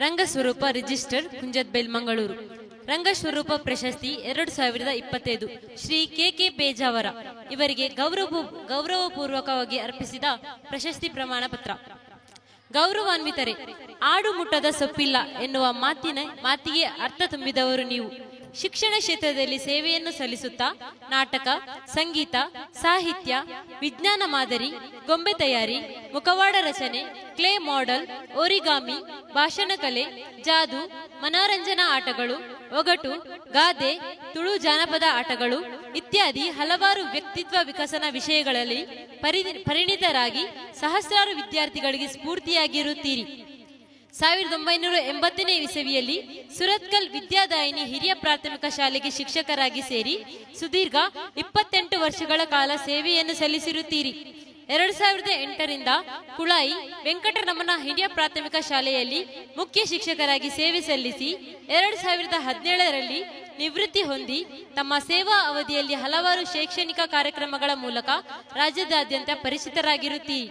ರಂಗಸ್ವರೂಪ register ಕುಂಜತ್ಬೆಲ್ Mangaluru. ರಂಗಸ್ವರೂಪ ಪ್ರಶಸ್ತಿ 2025 Shri K Pejavara ಇವರಿಗೆ ಗೌರವಪೂರ್ವಕವಾಗಿ ಅರ್ಪಿಸಿದ ಪ್ರಶಸ್ತಿ ಪ್ರಮಾಣ ಪತ್ರ. ಗೌರವಾನ್ವಿತರೆ, ಆಡು ಮುಟ್ಟದ ಸೊಪ್ಪಿಲ್ಲ ಎನ್ನುವ ಮಾತಿಗೆ ಅರ್ಥ ತುಂಬಿದವರು ನೀವು. ಶಿಕ್ಷಣ ಕ್ಷೇತ್ರದಲ್ಲಿ ಸೇವೆಯನ್ನು ಸಲ್ಲಿಸುತ್ತಾ ನಾಟಕ, ಸಂಗೀತ, ಸಾಹಿತ್ಯ, ವಿಜ್ಞಾನ ಮಾದರಿ, ಗೊಂಬೆ ತಯಾರಿ, ಮುಖವಾಡ ರಚನೆ, ಕ್ಲೇ ಮಾಡೆಲ್, ಓರಿಗಾಮಿ, ಭಾಷಣ ಕಲೆ, ಜಾದು, ಮನೋರಂಜನಾ ಆಟಗಳು, ಒಗಟು, ಗಾದೆ, ತುಳು ಜಾನಪದ ಆಟಗಳು ಇತ್ಯಾದಿ ಹಲವಾರು ವ್ಯಕ್ತಿತ್ವ ವಿಕಸನ ವಿಷಯಗಳಲ್ಲಿ ಪರಿಣಿತರಾಗಿ ಸಹಸ್ರಾರು ವಿದ್ಯಾರ್ಥಿಗಳಿಗೆ ಸ್ಫೂರ್ತಿಯಾಗಿರುತ್ತೀರಿ. 1980ನೇ ಇಸವಿಯಲ್ಲಿ ಸುರತ್ಕಲ್ ವಿದ್ಯಾದಾಯಿನಿ ಹಿರಿಯ ಪ್ರಾಥಮಿಕ ಶಾಲೆಗೆ ಶಿಕ್ಷಕರಾಗಿ ಸೇರಿ ಸುದೀರ್ಘ 28 ವರ್ಷಗಳ ಕಾಲ ಸೇವೆಯನ್ನು ಸಲ್ಲಿಸಿರುತ್ತೀರಿ. 2008ರಿಂದ ಕುಳಾಯಿ ವೆಂಕಟರಮಣ ಹಿರಿಯ ಪ್ರಾಥಮಿಕ ಶಾಲೆಯಲ್ಲಿ ಮುಖ್ಯ ಶಿಕ್ಷಕರಾಗಿ ಸೇವೆ ಸಲ್ಲಿಸಿ 2017ರಲ್ಲಿ ನಿವೃತ್ತಿ ಹೊಂದಿ ತಮ್ಮ ಸೇವಾ ಅವಧಿಯಲ್ಲಿ ಹಲವಾರು ಶೈಕ್ಷಣಿಕ ಕಾರ್ಯಕ್ರಮಗಳ ಮೂಲಕ ರಾಜ್ಯದಾದ್ಯಂತ ಪರಿಚಿತರಾಗಿರುತ್ತೀರಿ.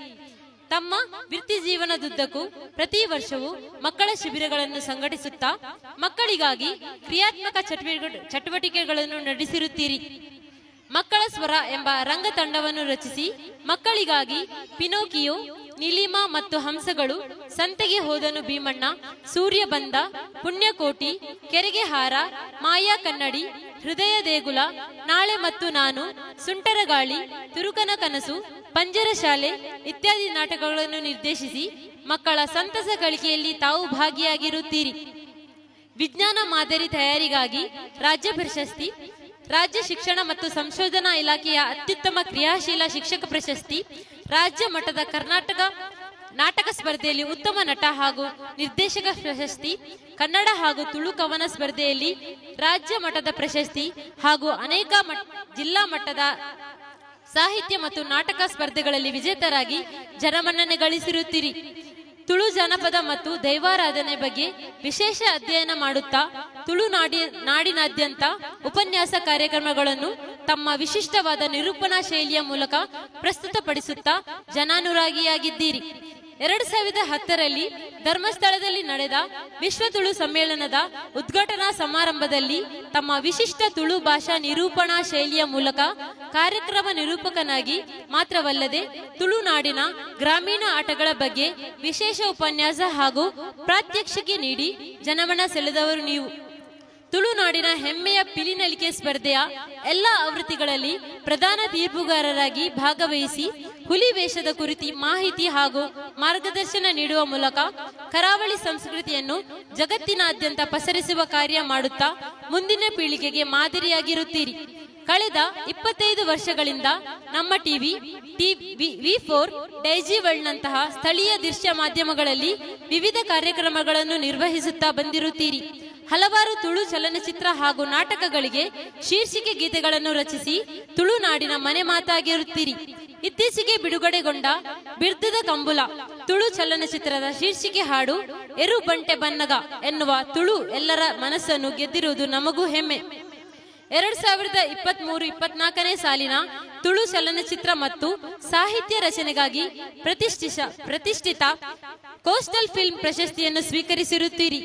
ತಮ್ಮ ವೃತ್ತಿ ಜೀವನದುದ್ದಕ್ಕೂ ಪ್ರತಿ ವರ್ಷವೂ ಮಕ್ಕಳ ಶಿಬಿರಗಳನ್ನು ಸಂಘಟಿಸುತ್ತಾ ಮಕ್ಕಳಿಗಾಗಿ ಕ್ರಿಯಾತ್ಮಕ ಚಟುವಟಿಕೆಗಳನ್ನು ನಡೆಸಿರುತ್ತೀರಿ. ಮಕ್ಕಳ ಸ್ವರ ಎಂಬ ರಂಗ ತಂಡವನ್ನು ರಚಿಸಿ ಮಕ್ಕಳಿಗಾಗಿ ಪಿನೋಕಿಯೋ, ನೀಲಿಮಾ ಮತ್ತು ಹಂಸಗಳು, ಸಂತೆಗೆ ಹೋದನು ಭೀಮಣ್ಣ, ಸೂರ್ಯ ಬಂದ, ಪುಣ್ಯಕೋಟಿ, ಕೆರೆಗೆ ಹಾರ, ಮಾಯಾ ಕನ್ನಡಿ, ಹೃದಯ ದೇಗುಲ, ನಾಳೆ ಮತ್ತು ನಾನು, ಸುಂಟರಗಾಳಿ, ತುರುಕನ ಕನಸು, ಪಂಜರ ಶಾಲೆ ಇತ್ಯಾದಿ ನಾಟಕಗಳನ್ನು ನಿರ್ದೇಶಿಸಿ ಮಕ್ಕಳ ಸಂತಸ ಗಳಿಕೆಯಲ್ಲಿ ತಾವು ಭಾಗಿಯಾಗಿರುತ್ತೀರಿ. ವಿಜ್ಞಾನ ಮಾದರಿ ತಯಾರಿಗಾಗಿ ರಾಜ್ಯ ಪ್ರಶಸ್ತಿ, ರಾಜ್ಯ ಶಿಕ್ಷಣ ಮತ್ತು ಸಂಶೋಧನಾ ಇಲಾಖೆಯ ಅತ್ಯುತ್ತಮ ಕ್ರಿಯಾಶೀಲ ಶಿಕ್ಷಕ ಪ್ರಶಸ್ತಿ, ರಾಜ್ಯ ಮಟ್ಟದ ಕರ್ನಾಟಕ ನಾಟಕ ಸ್ಪರ್ಧೆಯಲ್ಲಿ ಉತ್ತಮ ನಟ ಹಾಗೂ ನಿರ್ದೇಶಕ ಪ್ರಶಸ್ತಿ, ಕನ್ನಡ ಹಾಗೂ ತುಳು ಕವನ ಸ್ಪರ್ಧೆಯಲ್ಲಿ ರಾಜ್ಯ ಮಟ್ಟದ ಪ್ರಶಸ್ತಿ ಹಾಗೂ ಅನೇಕ ಜಿಲ್ಲಾ ಮಟ್ಟದ ಸಾಹಿತ್ಯ ಮತ್ತು ನಾಟಕ ಸ್ಪರ್ಧೆಗಳಲ್ಲಿ ವಿಜೇತರಾಗಿ ಜನಮನ್ನಣೆ ಗಳಿಸಿರುತ್ತೀರಿ. ತುಳು ಜಾನಪದ ಮತ್ತು ದೈವಾರಾಧನೆ ಬಗ್ಗೆ ವಿಶೇಷ ಅಧ್ಯಯನ ಮಾಡುತ್ತಾ ತುಳು ನಾಡಿನಾದ್ಯಂತ ಉಪನ್ಯಾಸ ಕಾರ್ಯಕ್ರಮಗಳನ್ನು ತಮ್ಮ ವಿಶಿಷ್ಟವಾದ ನಿರೂಪಣಾ ಶೈಲಿಯ ಮೂಲಕ ಪ್ರಸ್ತುತಪಡಿಸುತ್ತಾ ಜನಾನುರಾಗಿಯಾಗಿದ್ದೀರಿ. 2010ರಲ್ಲಿ ಧರ್ಮಸ್ಥಳದಲ್ಲಿ ನಡೆದ ವಿಶ್ವ ತುಳು ಸಮ್ಮೇಳನದ ಉದ್ಘಾಟನಾ ಸಮಾರಂಭದಲ್ಲಿ ತಮ್ಮ ವಿಶಿಷ್ಟ ತುಳು ಭಾಷಾ ನಿರೂಪಣಾ ಶೈಲಿಯ ಮೂಲಕ ಕಾರ್ಯಕ್ರಮ ನಿರೂಪಕನಾಗಿ ಮಾತ್ರವಲ್ಲದೆ ತುಳುನಾಡಿನ ಗ್ರಾಮೀಣ ಆಟಗಳ ಬಗ್ಗೆ ವಿಶೇಷ ಉಪನ್ಯಾಸ ಹಾಗೂ ಪ್ರಾತ್ಯಕ್ಷಿಕೆ ನೀಡಿ ಜನಮನ ಸೆಳೆದವರು ನೀವು. ತುಳುನಾಡಿನ ಹೆಮ್ಮೆಯ ಪಿಲಿನಳಿಕೆ ಸ್ಪರ್ಧೆಯ ಎಲ್ಲ ಆವೃತ್ತಿಗಳಲ್ಲಿ ಪ್ರಧಾನ ತೀರ್ಪುಗಾರರಾಗಿ ಭಾಗವಹಿಸಿ ಹುಲಿ ವೇಷದ ಕುರಿತು ಮಾಹಿತಿ ಹಾಗೂ ಮಾರ್ಗದರ್ಶನ ನೀಡುವ ಮೂಲಕ ಕರಾವಳಿ ಸಂಸ್ಕೃತಿಯನ್ನು ಜಗತ್ತಿನಾದ್ಯಂತ ಪಸರಿಸುವ ಕಾರ್ಯ ಮಾಡುತ್ತಾ ಮುಂದಿನ ಪೀಳಿಗೆಗೆ ಮಾದರಿಯಾಗಿರುತ್ತೀರಿ. ಕಳೆದ 25 ವರ್ಷಗಳಿಂದ ನಮ್ಮ ಟಿವಿ V4, ಡೈಜಿ ವರ್ಲ್ಡ್ ನಂತಹ ಸ್ಥಳೀಯ ದೃಶ್ಯ ಮಾಧ್ಯಮಗಳಲ್ಲಿ ವಿವಿಧ ಕಾರ್ಯಕ್ರಮಗಳನ್ನು ನಿರ್ವಹಿಸುತ್ತಾ ಬಂದಿರುತ್ತೀರಿ. ಹಲವಾರು ತುಳು ಚಲನಚಿತ್ರ ಹಾಗೂ ನಾಟಕಗಳಿಗೆ ಶೀರ್ಷಿಕೆ ಗೀತೆಗಳನ್ನು ರಚಿಸಿ ತುಳುನಾಡಿನ ಮನೆ ಮಾತಾಗಿರುತ್ತೀರಿ. ಇತ್ತೀಚೆಗೆ ಬಿಡುಗಡೆಗೊಂಡ ಬಿರ್ದದ ಕಂಬುಲ ತುಳು ಚಲನಚಿತ್ರದ ಶೀರ್ಷಿಕೆ ಹಾಡು ಎರು ಬಂಟೆ ಬನ್ನಗ ಎನ್ನುವ ತುಳು ಎಲ್ಲರ ಮನಸ್ಸನ್ನು ಗೆದ್ದಿರುವುದು ನಮಗೂ ಹೆಮ್ಮೆ. 2023-24ನೇ ಸಾಲಿನ ತುಳು ಚಲನಚಿತ್ರ ಮತ್ತು ಸಾಹಿತ್ಯ ರಚನೆಗಾಗಿ ಪ್ರತಿಷ್ಠಿತ ಕೋಸ್ಟಲ್ ಫಿಲ್ಮ್ ಪ್ರಶಸ್ತಿಯನ್ನು ಸ್ವೀಕರಿಸಿರುತ್ತೀರಿ.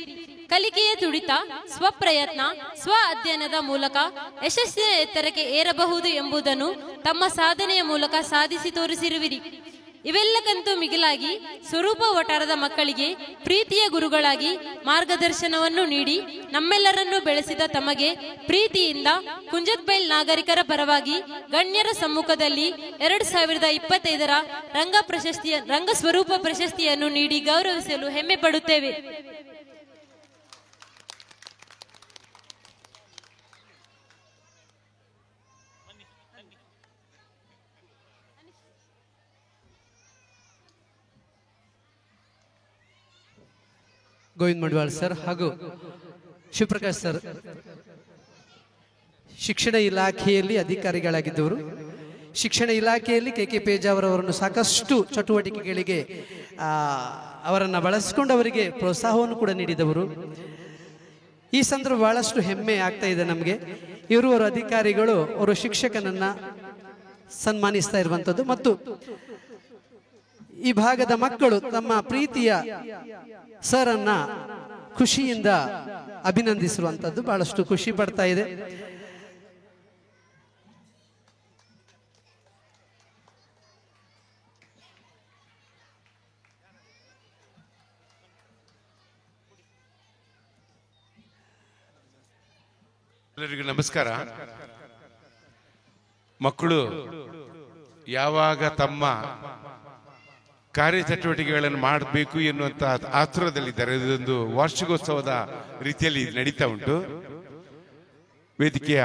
ಕಲಿಕೆಯ ತುಡಿತ, ಸ್ವಪ್ರಯತ್ನ, ಸ್ವ ಅಧ್ಯಯನದ ಮೂಲಕ ಯಶಸ್ಸಿನ ಎತ್ತರಕ್ಕೆ ಏರಬಹುದು ಎಂಬುದನ್ನು ತಮ್ಮ ಸಾಧನೆಯ ಮೂಲಕ ಸಾಧಿಸಿ ತೋರಿಸಿರುವಿರಿ. ಇವೆಲ್ಲಕ್ಕಂತೂ ಮಿಗಿಲಾಗಿ ಸ್ವರೂಪ ವಟಾರದ ಮಕ್ಕಳಿಗೆ ಪ್ರೀತಿಯ ಗುರುಗಳಾಗಿ ಮಾರ್ಗದರ್ಶನವನ್ನು ನೀಡಿ ನಮ್ಮೆಲ್ಲರನ್ನೂ ಬೆಳೆಸಿದ ತಮಗೆ ಪ್ರೀತಿಯಿಂದ ಕುಂಜತ್ಬೈಲ್ ನಾಗರಿಕರ ಪರವಾಗಿ ಗಣ್ಯರ ಸಮ್ಮುಖದಲ್ಲಿ 2025ರ ರಂಗ ಸ್ವರೂಪ ಪ್ರಶಸ್ತಿಯನ್ನು ನೀಡಿ ಗೌರವಿಸಲು ಹೆಮ್ಮೆ ಪಡುತ್ತೇವೆ. ಗೋವಿಂದ್ ಮಡಿವಾಳ್ ಸರ್ ಹಾಗೂ ಶಿವಪ್ರಕಾಶ್ ಸರ್ ಶಿಕ್ಷಣ ಇಲಾಖೆಯಲ್ಲಿ ಅಧಿಕಾರಿಗಳಾಗಿದ್ದವರು. ಶಿಕ್ಷಣ ಇಲಾಖೆಯಲ್ಲಿ ಕೆ ಪೇಜಾವರ ಅವರನ್ನು ಸಾಕಷ್ಟು ಚಟುವಟಿಕೆಗಳಿಗೆ ಅವರನ್ನು ಬಳಸಿಕೊಂಡು ಅವರಿಗೆ ಪ್ರೋತ್ಸಾಹವನ್ನು ಕೂಡ ನೀಡಿದವರು. ಈ ಸಂದರ್ಭ ಬಹಳಷ್ಟು ಹೆಮ್ಮೆ ಆಗ್ತಾ ಇದೆ ನಮಗೆ. ಇವರು ಅವರ ಅಧಿಕಾರಿಗಳು ಅವರು ಶಿಕ್ಷಕನನ್ನ ಸನ್ಮಾನಿಸ್ತಾ ಇರುವಂಥದ್ದು ಮತ್ತು ಈ ಭಾಗದ ಮಕ್ಕಳು ತಮ್ಮ ಪ್ರೀತಿಯ ಸರ್ ಅನ್ನ ಖುಷಿಯಿಂದ ಅಭಿನಂದಿಸಿರುವಂಥದ್ದು ಬಹಳಷ್ಟು ಖುಷಿ ಪಡ್ತಾ ಇದೆ. ಎಲ್ಲರಿಗೂ ನಮಸ್ಕಾರ. ಮಕ್ಕಳು ಯಾವಾಗ ತಮ್ಮ ಕಾರ್ಯಚಟುವಟಿಕೆಗಳನ್ನು ಮಾಡಬೇಕು ಎನ್ನುವಂತ ಆತುರದಲ್ಲಿದ್ದಾರೆ. ಇದೊಂದು ವಾರ್ಷಿಕೋತ್ಸವದ ರೀತಿಯಲ್ಲಿ ನಡೀತಾ ಉಂಟು. ವೇದಿಕೆಯ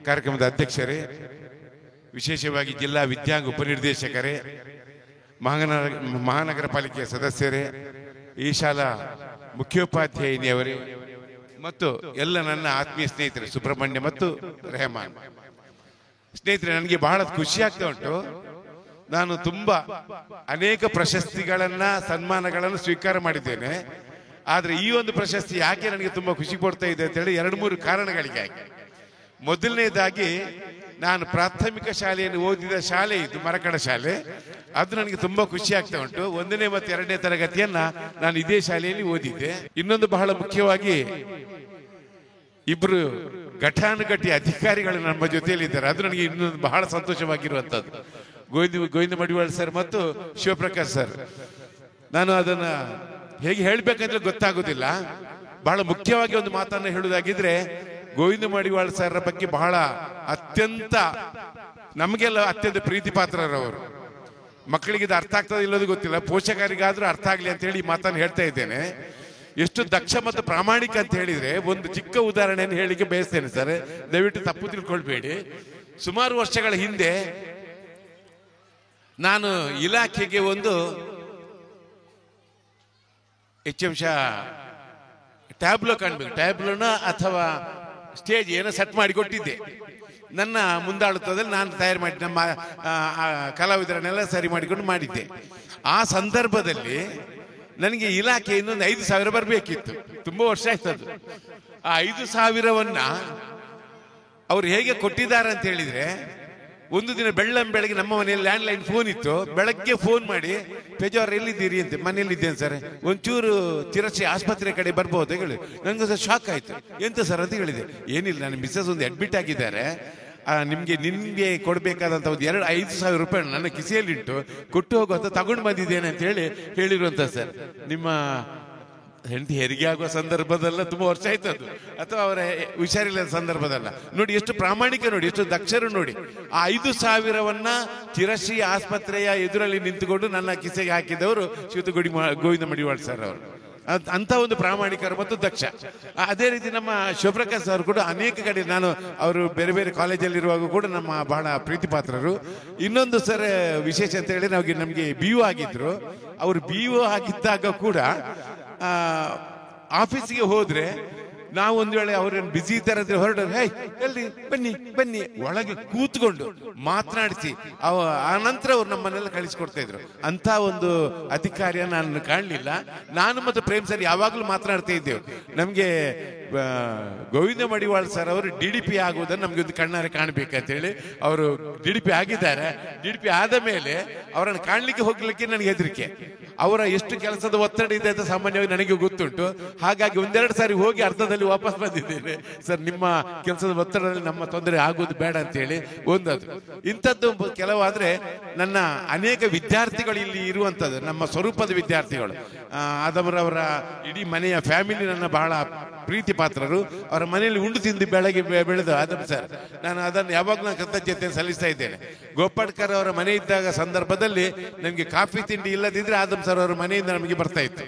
ಕಾರ್ಯಕ್ರಮದ ಅಧ್ಯಕ್ಷರೇ, ವಿಶೇಷವಾಗಿ ಜಿಲ್ಲಾ ವಿದ್ಯಾಂಗ ಉಪನಿರ್ದೇಶಕರೇ, ಮಹಾನಗರ ಪಾಲಿಕೆಯ ಸದಸ್ಯರೇ, ಈ ಶಾಲಾ ಮುಖ್ಯೋಪಾಧ್ಯಾಯಿನಿಯವರೇ ಮತ್ತು ಎಲ್ಲ ನನ್ನ ಆತ್ಮೀಯ ಸ್ನೇಹಿತರು ಸುಬ್ರಹ್ಮಣ್ಯ ಮತ್ತು ರೆಹಮಾನ್ ಸ್ನೇಹಿತರೆ, ನನಗೆ ಬಹಳ ಖುಷಿ ಆಗ್ತಾ ಉಂಟು. ನಾನು ತುಂಬಾ ಅನೇಕ ಪ್ರಶಸ್ತಿಗಳನ್ನ ಸನ್ಮಾನಗಳನ್ನು ಸ್ವೀಕಾರ ಮಾಡಿದ್ದೇನೆ. ಆದ್ರೆ ಈ ಒಂದು ಪ್ರಶಸ್ತಿ ಯಾಕೆ ನನಗೆ ತುಂಬಾ ಖುಷಿ ಕೊಡ್ತಾ ಇದೆ ಅಂತ ಹೇಳಿ 2-3 ಕಾರಣಗಳಿಗಾಗಿ. ಮೊದಲನೇದಾಗಿ, ನಾನು ಪ್ರಾಥಮಿಕ ಶಾಲೆಯನ್ನು ಓದಿದ ಶಾಲೆ ಇದು ಮರಕಡ ಶಾಲೆ. ಅದು ನನಗೆ ತುಂಬಾ ಖುಷಿ ಆಗ್ತಾ ಉಂಟು. 1ನೇ ಮತ್ತು 2ನೇ ತರಗತಿಯನ್ನ ನಾನು ಇದೇ ಶಾಲೆಯಲ್ಲಿ ಓದಿದ್ದೆ. ಇನ್ನೊಂದು ಬಹಳ ಮುಖ್ಯವಾಗಿ, ಇಬ್ರು ಘಟಾನುಘಟಿ ಅಧಿಕಾರಿಗಳು ನಮ್ಮ ಜೊತೆಯಲ್ಲಿ ಇದ್ದಾರೆ. ಅದು ನನಗೆ ಇನ್ನೊಂದು ಬಹಳ ಸಂತೋಷವಾಗಿರುವಂತದ್ದು. ಗೋವಿಂದ ಮಡಿವಾಳ ಸರ್ ಮತ್ತು ಶಿವಪ್ರಕಾಶ್ ಸರ್. ನಾನು ಅದನ್ನ ಹೇಗೆ ಹೇಳ್ಬೇಕಂದ್ರೆ ಗೊತ್ತಾಗೋದಿಲ್ಲ. ಬಹಳ ಮುಖ್ಯವಾಗಿ ಒಂದು ಮಾತನ್ನ ಹೇಳುವುದಾಗಿದ್ರೆ, ಗೋವಿಂದ ಮಡಿವಾಳ ಸರ್ ಬಗ್ಗೆ ಬಹಳ ನಮಗೆಲ್ಲ ಅತ್ಯಂತ ಪ್ರೀತಿ ಪಾತ್ರರವರು. ಮಕ್ಕಳಿಗೆ ಇದು ಅರ್ಥ ಆಗ್ತದೆ ಇಲ್ಲೋದು ಗೊತ್ತಿಲ್ಲ, ಪೋಷಕರಿಗಾದ್ರೂ ಅರ್ಥ ಆಗ್ಲಿ ಅಂತ ಹೇಳಿ ಈ ಮಾತನ್ನು ಹೇಳ್ತಾ ಇದ್ದೇನೆ. ಎಷ್ಟು ದಕ್ಷ ಮತ್ತು ಪ್ರಾಮಾಣಿಕ ಅಂತ ಹೇಳಿದ್ರೆ, ಒಂದು ಚಿಕ್ಕ ಉದಾಹರಣೆಯನ್ನು ಹೇಳಿಕೆ ಬಯಸ್ತೇನೆ ಸರ್, ದಯವಿಟ್ಟು ತಪ್ಪು ತಿಳ್ಕೊಳ್ಬೇಡಿ. ಸುಮಾರು ವರ್ಷಗಳ ಹಿಂದೆ ನಾನು ಇಲಾಖೆಗೆ ಒಂದು ಟ್ಯಾಬ್ಲೋ ಕಾಣ್ಬೇಕು, ಟ್ಯಾಬ್ಲೋನ ಅಥವಾ ಸ್ಟೇಜ್ ಏನೋ ಸೆಟ್ ಮಾಡಿ ಕೊಟ್ಟಿದ್ದೆ. ನನ್ನ ಮುಂದಾಳುತ್ವದಲ್ಲಿ ನಾನು ತಯಾರು ಮಾಡಿ ನಮ್ಮ ಕಲಾವಿದರನ್ನೆಲ್ಲ ಸರಿ ಮಾಡಿಕೊಂಡು ಮಾಡಿದ್ದೆ. ಆ ಸಂದರ್ಭದಲ್ಲಿ ನನಗೆ ಇಲಾಖೆಯಿಂದ 5,000 ಬರಬೇಕಿತ್ತು. ತುಂಬಾ ವರ್ಷ ಆಯ್ತದು. ಆ 5,000ವನ್ನ ಅವ್ರು ಹೇಗೆ ಕೊಟ್ಟಿದ್ದಾರೆ ಅಂತ ಹೇಳಿದ್ರೆ, ಒಂದು ದಿನ ಬೆಳಗ್ಗೆ ನಮ್ಮ ಮನೆಯಲ್ಲಿ ಲ್ಯಾಂಡ್ಲೈನ್ ಫೋನ್ ಇತ್ತು. ಬೆಳಗ್ಗೆ ಫೋನ್ ಮಾಡಿ, ಪೇಜಾವ್ರ ಎಲ್ಲಿದ್ದೀರಿ ಅಂತ. ಮನೆಯಲ್ಲಿದ್ದೇನೆ ಸರ್, ಒಂಚೂರು ತಿರಚಿ ಆಸ್ಪತ್ರೆ ಕಡೆ ಬರ್ಬೋದು ಹೇಳಿ. ನನಗೆ ಶಾಕ್ ಆಯ್ತು. ಎಂತ ಸರ್ ಅಂತ ಹೇಳಿದೆ. ಏನಿಲ್ಲ, ನನ್ನ ಮಿಸ್ಸಸ್ ಒಂದು ಅಡ್ಮಿಟ್ ಆಗಿದ್ದಾರೆ, ನಿಮ್ಗೆ ಕೊಡ್ಬೇಕಾದಂತ ಒಂದು 5,000 ರೂಪಾಯಿ ನನ್ನ ಕಿಸೆಯಲ್ಲಿಟ್ಟು ಕೊಟ್ಟು ಹೋಗುವಂತ ತಗೊಂಡು ಬಂದಿದ್ದೇನೆ ಅಂತ ಹೇಳಿರುವಂತ ಸರ್. ನಿಮ್ಮ ಹೆಂಡತಿ ಹೆರಿಗೆ ಆಗುವ ಸಂದರ್ಭದಲ್ಲ, ತುಂಬಾ ವರ್ಷ ಆಯ್ತದ್ದು, ಅಥವಾ ಅವರ ಹುಷಾರಿಲ್ಲದ ಸಂದರ್ಭದಲ್ಲ. ನೋಡಿ ಎಷ್ಟು ಪ್ರಾಮಾಣಿಕ, ನೋಡಿ ಎಷ್ಟು ದಕ್ಷರು. ನೋಡಿ, ಆ 5,000ವನ್ನ ಚಿರಶ್ರೀ ಆಸ್ಪತ್ರೆಯ ಎದುರಲ್ಲಿ ನಿಂತುಕೊಂಡು ನನ್ನ ಕಿಸೆಗೆ ಹಾಕಿದವರು ಗೋವಿಂದ ಮಡಿವಾಳ ಸರ್ ಅವರು. ಅಂತ ಒಂದು ಪ್ರಾಮಾಣಿಕರು ಮತ್ತು ದಕ್ಷ. ಅದೇ ರೀತಿ ನಮ್ಮ ಶಿವಪ್ರಕಾಶ್ ಅವರು ಕೂಡ ಅನೇಕ ಕಡೆ, ನಾನು ಅವರು ಬೇರೆ ಬೇರೆ ಕಾಲೇಜಲ್ಲಿ ಇರುವಾಗ ಕೂಡ ನಮ್ಮ ಬಹಳ ಪ್ರೀತಿ ಪಾತ್ರರು. ಇನ್ನೊಂದು ಸರ್ ವಿಶೇಷ ಅಂತ ಹೇಳಿ, ನಮಗೆ BO ಆಗಿದ್ರು. ಅವರು BO ಆಗಿದ್ದಾಗ ಕೂಡ ಆಫೀಸಿಗೆ ಹೋದ್ರೆ ನಾವು ಒಂದು ವೇಳೆ ಅವ್ರೇನು ಬಿಸಿ ಇದ್ದಾರೆ ಅಂದ್ರೆ ಹೊರಟರು, ಹೇ ಎಲ್ರಿ ಬನ್ನಿ ಒಳಗೆ ಕೂತ್ಕೊಂಡು ಮಾತನಾಡಿಸಿ ಆ ನಂತರ ಅವ್ರು ನಮ್ಮನ್ನೆಲ್ಲ ಕಳಿಸ್ಕೊಡ್ತಾ ಇದ್ರು. ಅಂತ ಒಂದು ಅಧಿಕಾರಿಯ ನಾನು ಕಾಣಲಿಲ್ಲ. ನಾನು ಮತ್ತು ಪ್ರೇಮ್ ಸರ್ ಯಾವಾಗಲೂ ಮಾತನಾಡ್ತಾ ಇದ್ದೇವೆ. ನಮ್ಗೆ ಗೋವಿಂದ ಮಡಿವಾಳ ಸರ್ ಅವರು DDP ಆಗುವುದನ್ನು ನಮ್ಗೆ ಒಂದು ಕಣ್ಣಾರೆ ಕಾಣಬೇಕಂತ ಹೇಳಿ ಅವರು DDP ಆಗಿದ್ದಾರೆ. DDP ಆದ ಮೇಲೆ ಅವರನ್ನು ಕಾಣ್ಲಿಕ್ಕೆ ಹೋಗ್ಲಿಕ್ಕೆ ನನಗೆ ಹೆದರಿಕೆ. ಅವರ ಎಷ್ಟು ಕೆಲಸದ ಒತ್ತಡ ಇದೆ ಅಂತ ಸಾಮಾನ್ಯವಾಗಿ ನನಗೆ ಗೊತ್ತುಂಟು. ಹಾಗಾಗಿ 1-2 ಸಾರಿ ಹೋಗಿ ಅರ್ಧದಲ್ಲಿ ವಾಪಸ್ ಬಂದಿದ್ದೇನೆ. ಸರ್, ನಿಮ್ಮ ಕೆಲಸದ ಒತ್ತಡದಲ್ಲಿ ನಮ್ಮ ತೊಂದರೆ ಆಗೋದು ಬೇಡ ಅಂತ ಹೇಳಿ ಒಂದದು. ಇಂಥದ್ದು ಕೆಲವಾದ್ರೆ ನನ್ನ ಅನೇಕ ವಿದ್ಯಾರ್ಥಿಗಳು ಇಲ್ಲಿ ಇರುವಂತದ್ದು, ನಮ್ಮ ಸ್ವರೂಪದ ವಿದ್ಯಾರ್ಥಿಗಳು. ಆದಮರವರ ಇಡೀ ಮನೆಯ ಫ್ಯಾಮಿಲಿ ನನ್ನ ಬಹಳ ಪ್ರೀತಿ ಪಾತ್ರರು. ಅವರ ಮನೆಯಲ್ಲಿ ಉಂಡು ತಿಂದು ಬೆಳಗ್ಗೆ ಬೆಳೆದು ಆದಮ್ ಸರ್, ನಾನು ಅದನ್ನು ಯಾವಾಗಲೂ ಕೃತಜ್ಞತೆ ಸಲ್ಲಿಸ್ತಾ ಇದ್ದೇನೆ. ಗೋಪಾಡ್ಕರ್ ಅವರ ಮನೆ ಇದ್ದಾಗ ಸಂದರ್ಭದಲ್ಲಿ ನಮಗೆ ಕಾಫಿ ತಿಂಡಿ ಇಲ್ಲದಿದ್ರೆ ಆದಮ್ ಸರ್ ಅವರ ಮನೆಯಿಂದ ನಮಗೆ ಬರ್ತಾ ಇತ್ತು.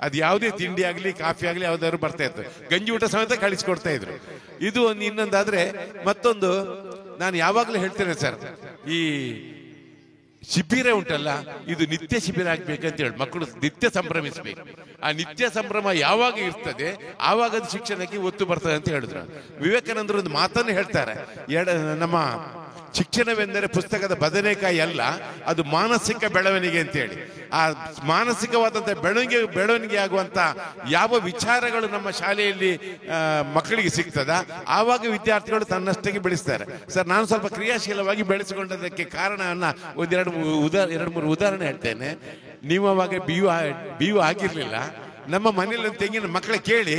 ಅದು ಯಾವುದೇ ತಿಂಡಿ ಆಗಲಿ ಕಾಫಿ ಆಗಲಿ ಯಾವ್ದಾದ್ರು ಬರ್ತಾ ಇತ್ತು. ಗಂಜಿ ಊಟ ಸಮೇತ ಕಳಿಸ್ಕೊಡ್ತಾ ಇದ್ರು. ಇದು ಇನ್ನೊಂದಾದ್ರೆ ಮತ್ತೊಂದು ನಾನು ಯಾವಾಗಲೂ ಹೇಳ್ತೇನೆ ಸರ್, ಈ ಶಿಬಿರ ಉಂಟಲ್ಲ, ಇದು ನಿತ್ಯ ಶಿಬಿರ ಆಗ್ಬೇಕಂತ ಹೇಳಿ ಮಕ್ಕಳು ನಿತ್ಯ ಸಂಭ್ರಮಿಸ್ಬೇಕು. ಆ ನಿತ್ಯ ಸಂಭ್ರಮ ಯಾವಾಗ ಇರ್ತದೆ ಆವಾಗ ಅದು ಶಿಕ್ಷಣಕ್ಕೆ ಒತ್ತು ಬರ್ತದೆ ಅಂತ ಹೇಳಿದ್ರು. ವಿವೇಕಾನಂದರು ಒಂದು ಮಾತನ್ನು ಹೇಳ್ತಾರೆ, ನಮ್ಮ ಶಿಕ್ಷಣವೆಂದರೆ ಪುಸ್ತಕದ ಬದನೆಕಾಯಿ ಅಲ್ಲ, ಅದು ಮಾನಸಿಕ ಬೆಳವಣಿಗೆ ಅಂತ ಹೇಳಿ. ಆ ಮಾನಸಿಕವಾದಂಥ ಬೆಳವಣಿಗೆ ಆಗುವಂತ ಯಾವ ವಿಚಾರಗಳು ನಮ್ಮ ಶಾಲೆಯಲ್ಲಿ ಮಕ್ಕಳಿಗೆ ಸಿಗ್ತದ, ಆವಾಗ ವಿದ್ಯಾರ್ಥಿಗಳು ತನ್ನಷ್ಟಕ್ಕೆ ಬೆಳೆಸ್ತಾರೆ. ಸರ್, ನಾನು ಸ್ವಲ್ಪ ಕ್ರಿಯಾಶೀಲವಾಗಿ ಬೆಳೆಸಿಕೊಂಡದಕ್ಕೆ ಕಾರಣವನ್ನ ಎರಡು ಮೂರು ಉದಾಹರಣೆ ಹೇಳ್ತೇನೆ. ನೀವು ಅವಾಗ BO ಆಗಿರ್ಲಿಲ್ಲ, ನಮ್ಮ ಮನೆಯಲ್ಲಿ ಒಂದು ತೆಂಗಿನ ಮಕ್ಕಳ ಕೇಳಿ,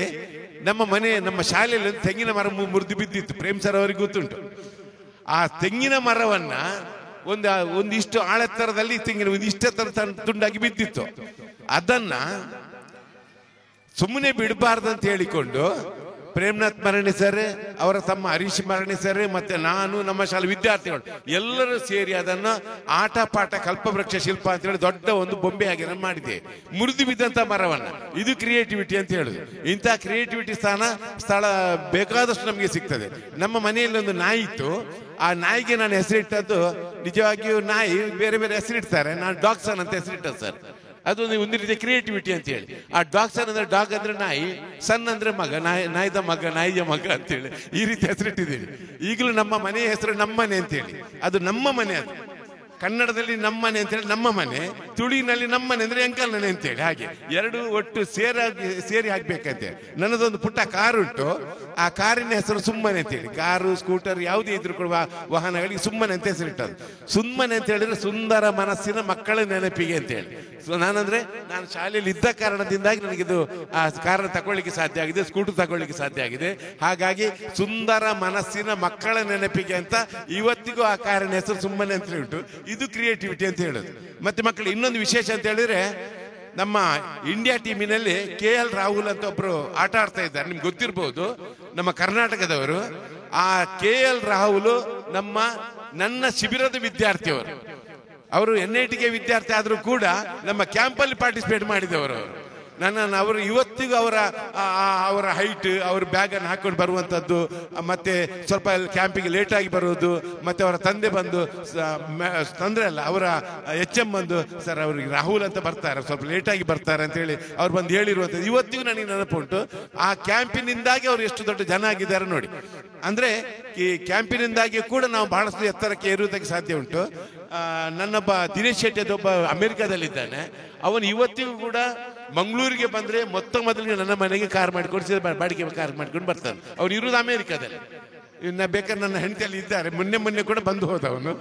ನಮ್ಮ ಶಾಲೆಯಲ್ಲಿ ಒಂದು ತೆಂಗಿನ ಮರ ಮುರಿದು ಬಿದ್ದಿತ್ತು. ಪ್ರೇಮ್ ಸರ್ ಅವರಿಗೆ ಗೊತ್ತುಂಟು. ಆ ತೆಂಗಿನ ಮರವನ್ನ ಒಂದಿಷ್ಟು ಆಳೆತ್ತರದಲ್ಲಿ ತೆಂಗಿನ ಒಂದಿಷ್ಟೆತ್ತರ ತುಂಡಾಗಿ ಬಿದ್ದಿತ್ತು. ಅದನ್ನ ಸುಮ್ಮನೆ ಬಿಡಬಾರ್ದಂತ ಹೇಳಿಕೊಂಡು ಪ್ರೇಮ್ನಾಥ್ ಮರಣಿ ಸರ್, ಅವರ ತಮ್ಮ ಹರೀಶ್ ಮರಣಿ ಸರ್, ಮತ್ತೆ ನಾನು, ನಮ್ಮ ಶಾಲೆ ವಿದ್ಯಾರ್ಥಿಗಳು ಎಲ್ಲರೂ ಸೇರಿ ಅದನ್ನು ಆಟ ಪಾಠ ಕಲ್ಪವೃಕ್ಷ ಶಿಲ್ಪ ಅಂತ ಹೇಳಿ ದೊಡ್ಡ ಒಂದು ಬೊಂಬೆ ಹಾಗೆ ಮಾಡಿದೆ, ಮುರಿದು ಬಿದ್ದಂತ ಮರವನ್ನ. ಇದು ಕ್ರಿಯೇಟಿವಿಟಿ ಅಂತ ಹೇಳುದು. ಇಂಥ ಕ್ರಿಯೇಟಿವಿಟಿ ಸ್ಥಳ ಬೇಕಾದಷ್ಟು ನಮಗೆ ಸಿಗ್ತದೆ. ನಮ್ಮ ಮನೆಯಲ್ಲಿ ಒಂದು ನಾಯಿ ಇತ್ತು. ಆ ನಾಯಿಗೆ ನಾನು ಹೆಸರಿಟ್ಟದ್ದು, ನಿಜವಾಗಿಯೂ ನಾಯಿ ಬೇರೆ ಬೇರೆ ಹೆಸರಿಡ್ತಾರೆ, ನಾನು ಡಾಗ್ಸನ್ ಅಂತ ಹೆಸರಿಟ್ಟದ್ದು ಸರ್. ಅದೊಂದು ಒಂದು ರೀತಿಯ ಕ್ರಿಯೇಟಿವಿಟಿ ಅಂತ ಹೇಳಿ. ಆ ಡಾಗ್ಸನ್ ಅಂದ್ರೆ ಡಾಗ್ ಅಂದ್ರೆ ನಾಯಿ, ಸನ್ ಅಂದ್ರೆ ಮಗ, ನಾಯಿಯ ಮಗ ಅಂತೇಳಿ ಈ ರೀತಿ ಹೆಸರಿಟ್ಟಿದ್ದೀವಿ. ಈಗಲೂ ನಮ್ಮ ಮನೆಯ ಹೆಸರು ನಮ್ಮನೆ ಅಂತೇಳಿ. ಅದು ನಮ್ಮ ಮನೆ, ಅದು ಕನ್ನಡದಲ್ಲಿ ನಮ್ಮನೆ ಅಂತೇಳಿ ನಮ್ಮ ಮನೆ, ತುಳುವಿನಲ್ಲಿ ನಮ್ಮನೆ ಅಂದ್ರೆ ಎಂಕಲ್ ಮನೆ ಅಂತೇಳಿ. ಹಾಗೆ ಎರಡು ಒಟ್ಟು ಸೇರಿ ಆಗ್ಬೇಕಂತೆ. ನನ್ನದೊಂದು ಪುಟ್ಟ ಕಾರು ಉಂಟು. ಆ ಕಾರಿನ ಹೆಸರು ಸುಮ್ಮನೆ ಅಂತೇಳಿ. ಕಾರು, ಸ್ಕೂಟರ್ ಯಾವುದೇ ಇದ್ರು ಕೂಡ ವಾಹನಗಳಿಗೆ ಸುಮ್ಮನೆ ಅಂತ ಹೆಸರಿಟ್ಟದು. ಸುಮ್ಮನೆ ಅಂತ ಹೇಳಿದ್ರೆ ಸುಂದರ ಮನಸ್ಸಿನ ಮಕ್ಕಳ ನೆನಪಿಗೆ ಅಂತೇಳಿ. ನಾನು ಶಾಲೆಯಲ್ಲಿ ಇದ್ದ ಕಾರಣದಿಂದಾಗಿ ನನಗಿದು ಆ ಕಾರನ್ನು ತಗೊಳ್ಳಿಕ್ಕೆ ಸಾಧ್ಯ ಆಗಿದೆ, ಸ್ಕೂಟರ್ ತಗೊಳ್ಳಿಕ್ಕೆ ಸಾಧ್ಯ ಆಗಿದೆ. ಹಾಗಾಗಿ ಸುಂದರ ಮನಸ್ಸಿನ ಮಕ್ಕಳ ನೆನಪಿಗೆ ಅಂತ ಇವತ್ತಿಗೂ ಆ ಕಾರಿನ ಹೆಸರು ಸುಮ್ಮನೆ ಅಂತ ಉಂಟು. ಇದು ಕ್ರಿಯೇಟಿವಿಟಿ ಅಂತ ಹೇಳೋದು. ಮತ್ತೆ ಮಕ್ಕಳು ಇನ್ನೊಂದು ವಿಶೇಷ ಅಂತ ಹೇಳಿದ್ರೆ, ನಮ್ಮ ಇಂಡಿಯಾ ಟೀಮಿನಲ್ಲಿ KL ರಾಹುಲ್ ಅಂತ ಒಬ್ರು ಆಟ ಆಡ್ತಾ ಇದ್ದಾರೆ, ನಿಮ್ಗೆ ಗೊತ್ತಿರಬಹುದು, ನಮ್ಮ ಕರ್ನಾಟಕದವರು. ಆ KL ರಾಹುಲ್ ನನ್ನ ಶಿಬಿರದ ವಿದ್ಯಾರ್ಥಿಯವರು. ಅವರು NITಗೆ ವಿದ್ಯಾರ್ಥಿ ಆದರೂ ಕೂಡ ನಮ್ಮ ಕ್ಯಾಂಪಲ್ಲಿ ಪಾರ್ಟಿಸಿಪೇಟ್ ಮಾಡಿದವರು. ಅವರು ಇವತ್ತಿಗೂ ಅವರ ಹೈಟ್, ಅವ್ರ ಬ್ಯಾಗ್ ಅನ್ನು ಹಾಕೊಂಡು ಬರುವಂತದ್ದು, ಮತ್ತೆ ಸ್ವಲ್ಪ ಕ್ಯಾಂಪಿಗೆ ಲೇಟ್ ಆಗಿ ಬರುವುದು, ಮತ್ತೆ ಅವರ ತಂದೆ ಬಂದು ತೊಂದರೆ ಅಲ್ಲ, ಅವರ HM ಬಂದು, ಸರ್ ಅವ್ರಿಗೆ ರಾಹುಲ್ ಅಂತ ಬರ್ತಾರೆ, ಸ್ವಲ್ಪ ಲೇಟ್ ಆಗಿ ಬರ್ತಾರೆ ಅಂತ ಹೇಳಿ ಅವ್ರು ಬಂದು ಹೇಳಿರುವಂಥದ್ದು ಇವತ್ತಿಗೂ ನನಗೆ ನೆನಪುಂಟು. ಆ ಕ್ಯಾಂಪಿನಿಂದಾಗಿ ಅವ್ರು ಎಷ್ಟು ದೊಡ್ಡ ಜನ ಆಗಿದ್ದಾರೆ ನೋಡಿ. ಅಂದ್ರೆ ಈ ಕ್ಯಾಂಪಿನಿಂದಾಗಿ ಕೂಡ ನಾವು ಬಹಳಷ್ಟು ಎತ್ತರಕ್ಕೆ ಏರುವುದಕ್ಕೆ ಸಾಧ್ಯ ಉಂಟು. ನನ್ನೊಬ್ಬ ದಿನೇಶ್ ಶೆಟ್ಟಿ ಅಂತ ಒಬ್ಬ ಅಮೆರಿಕಾದಲ್ಲಿದ್ದಾನೆ. ಅವನು ಇವತ್ತಿಗೂ ಕೂಡ ಮಂಗಳೂರಿಗೆ ಬಂದ್ರೆ ಮೊದಲಿಗೆ ನನ್ನ ಮನೆಗೆ ಕಾರ್ ಮಾಡಿಕೊಂಡು ಬಾಡಿಗೆ ಕಾರ್ ಮಾಡ್ಕೊಂಡು ಬರ್ತಾನೆ. ಅವ್ರು ಇರುವುದು ಅಮೆರಿಕಾದಲ್ಲಿ. ಇನ್ನು ಬೇಕಾದ್ರೆ ನನ್ನ ಹೆಂಡತಿಯಲ್ಲಿ ಇದ್ದಾರೆ. ಮೊನ್ನೆ ಕೂಡ ಬಂದು ಹೋದ ಅವನು.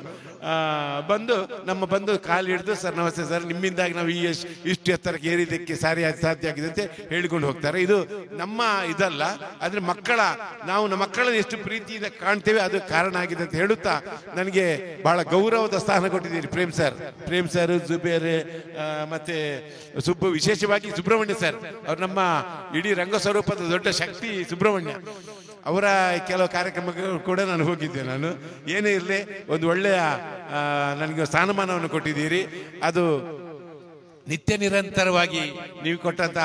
ಬಂದು ಕಾಲು ಹಿಡಿದು, ಸರ್ ನಮಸ್ತೆ ಸರ್, ನಿಮ್ಮಿಂದಾಗಿ ನಾವು ಇಷ್ಟು ಎತ್ತರಕ್ಕೆ ಏರಿದಕ್ಕೆ ಸಾಧ್ಯ ಆಗಿದೆ ಅಂತ ಹೇಳಿಕೊಂಡು ಹೋಗ್ತಾರೆ. ಇದು ನಮ್ಮ ಇದಲ್ಲ, ಆದ್ರೆ ನಾವು ನಮ್ಮ ಮಕ್ಕಳನ್ನು ಎಷ್ಟು ಪ್ರೀತಿಯಿಂದ ಕಾಣ್ತೇವೆ ಅದು ಕಾರಣ ಆಗಿದೆ ಅಂತ ಹೇಳುತ್ತಾ ನನಗೆ ಬಹಳ ಗೌರವದ ಸ್ಥಾನ ಕೊಟ್ಟಿದ್ದೀರಿ ಪ್ರೇಮ್ ಸರ್, ಜುಬೇರ್, ಮತ್ತೆ ವಿಶೇಷವಾಗಿ ಸುಬ್ರಹ್ಮಣ್ಯ ಸರ್. ಅವ್ರು ನಮ್ಮ ಇಡೀ ರಂಗ ಸ್ವರೂಪದ ದೊಡ್ಡ ಶಕ್ತಿ ಸುಬ್ರಹ್ಮಣ್ಯ. ಅವರ ಕೆಲವು ಕಾರ್ಯಕ್ರಮಗಳು ಕೂಡ ನಾನು ಹೋಗಿದ್ದೆ. ನಾನು ಏನೇ ಇರಲಿ ಒಂದು ಒಳ್ಳೆಯ ನನಗೆ ಸ್ಥಾನಮಾನವನ್ನು ಕೊಟ್ಟಿದ್ದೀರಿ. ಅದು ನಿತ್ಯ ನಿರಂತರವಾಗಿ ನೀವು ಕೊಟ್ಟಂತ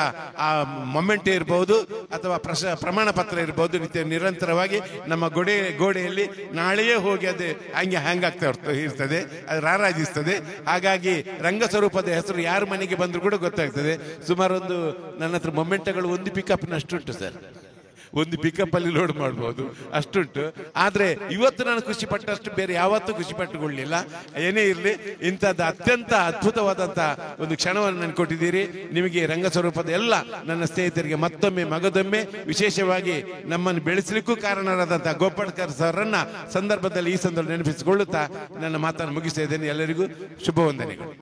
ಆ ಮೊಮೆಂಟ್ ಇರಬಹುದು ಅಥವಾ ಪ್ರಮಾಣ ಪತ್ರ ಇರಬಹುದು, ನಿತ್ಯ ನಿರಂತರವಾಗಿ ನಮ್ಮ ಗೋಡೆಯಲ್ಲಿ ನಾಳೆಯೇ ಹೋಗಿ ಅದು ಹ್ಯಾಂಗಾಗ್ತಾ ಇರ್ತದೆ, ಅದು ರಾರಾಜಿಸ್ತದೆ. ಹಾಗಾಗಿ ರಂಗ ಸ್ವರೂಪದ ಹೆಸರು ಯಾರ ಮನೆಗೆ ಬಂದರೂ ಕೂಡ ಗೊತ್ತಾಗ್ತದೆ. ಸುಮಾರು ನನ್ನ ಹತ್ರ ಮೊಮೆಂಟ್ಗಳು ಒಂದು ಪಿಕಪ್ನಷ್ಟುಂಟು ಸರ್. ಒಂದು ಪಿಕಪ್ ಅಲ್ಲಿ ಲೋಡ್ ಮಾಡಬಹುದು, ಅಷ್ಟುಂಟು. ಆದ್ರೆ ಇವತ್ತು ನಾನು ಖುಷಿ ಪಟ್ಟಷ್ಟು ಬೇರೆ ಯಾವತ್ತೂ ಖುಷಿ ಪಟ್ಟುಕೊಳ್ಳಿಲ್ಲ. ಏನೇ ಇರಲಿ, ಇಂಥದ್ದು ಅತ್ಯಂತ ಅದ್ಭುತವಾದಂತ ಒಂದು ಕ್ಷಣವನ್ನು ನಾನು ಕೊಟ್ಟಿದ್ದೀರಿ. ನಿಮಗೆ ರಂಗ ಸ್ವರೂಪದ ಎಲ್ಲ ನನ್ನ ಸ್ನೇಹಿತರಿಗೆ ಮಗದೊಮ್ಮೆ ವಿಶೇಷವಾಗಿ ನಮ್ಮನ್ನು ಬೆಳೆಸಲಿಕ್ಕೂ ಕಾರಣರಾದಂತಹ ಗೋಪಾಳ್ಕರ್ ಸರ್ರನ್ನ ಈ ಸಂದರ್ಭದಲ್ಲಿ ನೆನಪಿಸಿಕೊಳ್ಳುತ್ತಾ ನನ್ನ ಮಾತನ್ನು ಮುಗಿಸ್ತಾ ಇದ್ದೇನೆ. ಎಲ್ಲರಿಗೂ ಶುಭ ವಂದನೆಗಳು.